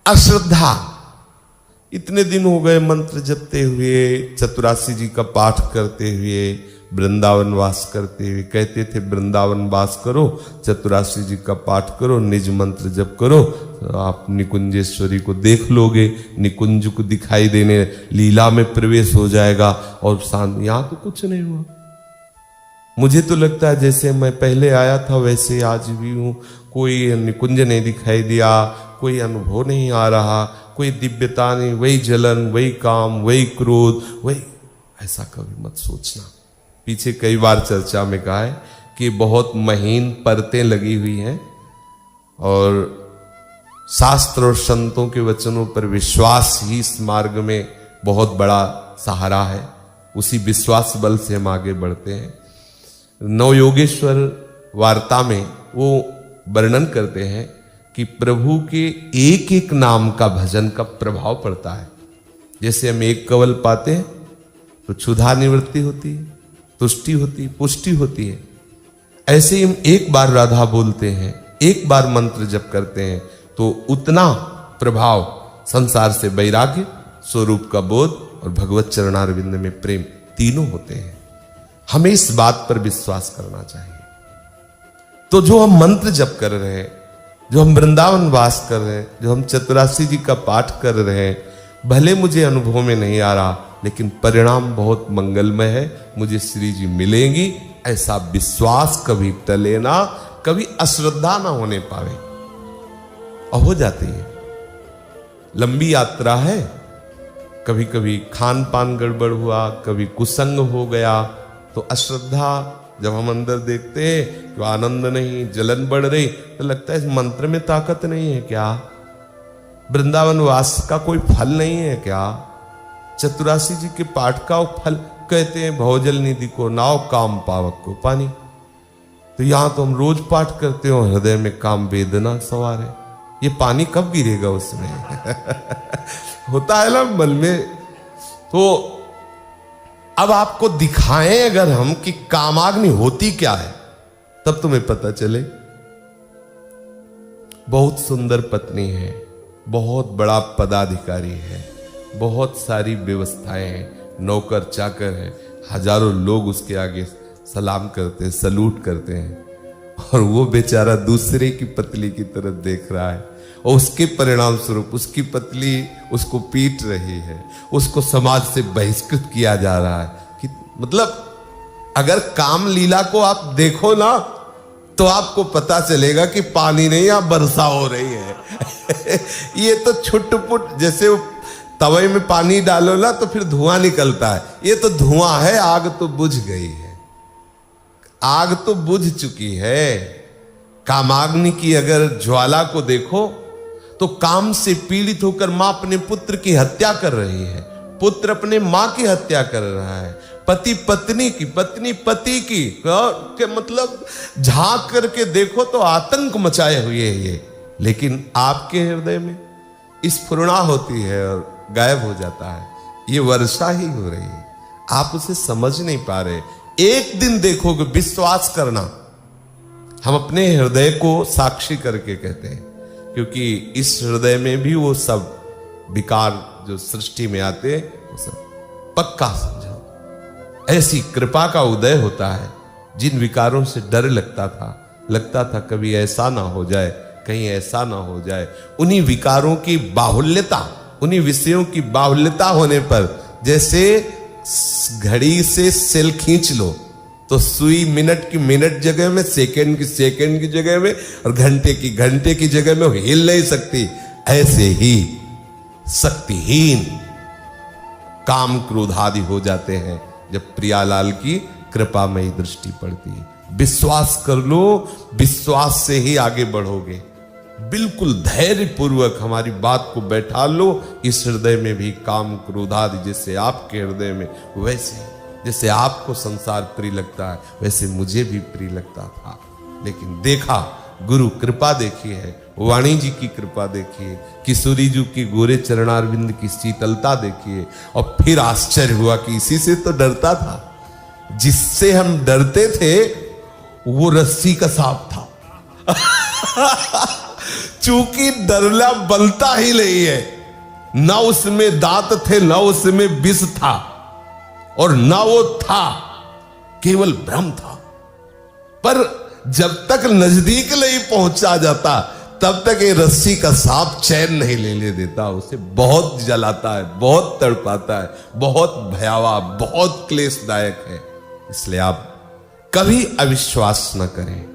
अश्रद्धा। इतने दिन हो गए मंत्र जपते हुए, चतुरासी जी का पाठ करते हुए, वृंदावन वास करते हुए। कहते थे वृंदावन वास करो, चतुरासी जी का पाठ करो, निज मंत्र जप करो, तो आप निकुंजेश्वरी को देख लोगे, निकुंज को दिखाई देने, लीला में प्रवेश हो जाएगा और शांत। यहां तो कुछ नहीं हुआ। मुझे तो लगता है जैसे मैं पहले आया था वैसे आज भी हूं। कोई निकुंज नहीं दिखाई दिया, कोई अनुभव नहीं आ रहा, कोई दिव्यता नहीं, वही जलन, वही काम, वही क्रोध, वही। ऐसा कभी मत सोचना। पीछे कई बार चर्चा में कहा है कि बहुत महीन परतें लगी हुई हैं और शास्त्र और संतों के वचनों पर विश्वास ही इस मार्ग में बहुत बड़ा सहारा है। उसी विश्वास बल से हम आगे बढ़ते हैं। नवयोगेश्वर वार्ता में वो वर्णन करते हैं कि प्रभु के एक एक नाम का भजन का प्रभाव पड़ता है। जैसे हम एक कवल पाते हैं तो क्षुधा निवृत्ति होती है, तुष्टि होती है, पुष्टि होती है। ऐसे ही हम एक बार राधा बोलते हैं, एक बार मंत्र जप करते हैं तो उतना प्रभाव संसार से वैराग्य, स्वरूप का बोध और भगवत चरणारविंद में प्रेम तीनों होते हैं। हमें इस बात पर विश्वास करना चाहिए। तो जो हम मंत्र जप कर रहे हैं, जो हम वृंदावन वास कर रहे हैं, जो हम चतुरासी जी का पाठ कर रहे हैं, भले मुझे अनुभव में नहीं आ रहा लेकिन परिणाम बहुत मंगलमय है, मुझे श्री जी मिलेंगी, ऐसा विश्वास कभी टले ना, कभी अश्रद्धा ना होने पावे। और हो जाती है। लंबी यात्रा है, कभी कभी खान पान गड़बड़ हुआ, कभी कुसंग हो गया तो अश्रद्धा। जब हम अंदर देखते हैं तो आनंद नहीं, जलन बढ़ रही, तो लगता है इस मंत्र में ताकत नहीं है क्या? वृंदावन वास का कोई फल नहीं है क्या? चतुरासी जी के पाठ का फल कहते हैं भवजल निधि को नाव, काम पावक को पानी। तो यहां तो हम रोज पाठ करते हो, हृदय में काम वेदना सवार है, ये पानी कब गिरेगा उसमें? होता है ना मन में। तो अब आपको दिखाएं अगर हम कि कामाग्नि होती क्या है, तब तुम्हें पता चले। बहुत सुंदर पत्नी है, बहुत बड़ा पदाधिकारी है, बहुत सारी व्यवस्थाएं हैं, नौकर चाकर है, हजारों लोग उसके आगे सलाम करते हैं, सलूट करते हैं, और वो बेचारा दूसरे की पतली की तरफ देख रहा है और उसके परिणाम स्वरूप उसकी पतली उसको पीट रही है, उसको समाज से बहिष्कृत किया जा रहा है। कि मतलब अगर काम लीला को आप देखो ना तो आपको पता चलेगा कि पानी नहीं, यहां वर्षा हो रही है। ये तो छुटपुट, जैसे तवे में पानी डालो ना तो फिर धुआं निकलता है, ये तो धुआं है, आग तो बुझ गई है, आग तो बुझ चुकी है। कामाग्नि की अगर ज्वाला को देखो तो काम से पीड़ित होकर मां अपने पुत्र की हत्या कर रही है, पुत्र अपने मां की हत्या कर रहा है, पति पत्नी की, पत्नी पति की, के मतलब झांक करके देखो तो आतंक मचाए हुए है ये। लेकिन आपके हृदय में स्फुरणा होती है और गायब हो जाता है, ये वर्षा ही हो रही है, आप उसे समझ नहीं पा रहे। एक दिन देखोगे, विश्वास करना। हम अपने हृदय को साक्षी करके कहते हैं, क्योंकि इस हृदय में भी वो सब विकार जो सृष्टि में आते हैं वो सब पक्का समझो। ऐसी कृपा का उदय होता है। जिन विकारों से डर लगता था कभी ऐसा ना हो जाए, कहीं ऐसा ना हो जाए, उन्हीं विकारों की बाहुल्यता, उन्हीं विषयों की बाहुल्यता होने पर, जैसे घड़ी से सेल खींच लो तो सुई मिनट की मिनट जगह में, सेकंड की सेकंड की जगह में, और घंटे की जगह में हिल नहीं सकती। ऐसे ही शक्तिहीन काम क्रोध आदि हो जाते हैं जब प्रियालाल की कृपामयी दृष्टि पड़ती है। विश्वास कर लो, विश्वास से ही आगे बढ़ोगे। बिल्कुल धैर्य पूर्वक हमारी बात को बैठा लो। इस हृदय में भी काम क्रोध आदि जैसे आपके हृदय में, वैसे जैसे आपको संसार प्रिय लगता है वैसे मुझे भी प्रिय लगता था। लेकिन देखा, गुरु कृपा देखी है, वाणी जी की कृपा देखी है, किशोरी जी की गोरे चरणारविंद की शीतलता देखी है, और फिर आश्चर्य हुआ कि इसी से तो डरता था। जिससे हम डरते थे वो रस्सी का सांप था। चूंकि डरला बनता ही नहीं है। ना उसमें दांत थे, ना उसमें विष था, और ना वो था, केवल भ्रम था। पर जब तक नजदीक नहीं पहुंचा जाता तब तक ये रस्सी का सांप चैन नहीं लेने देता। उसे बहुत जलाता है, बहुत तड़पाता है, बहुत भयावह, बहुत क्लेशदायक है। इसलिए आप कभी अविश्वास न करें।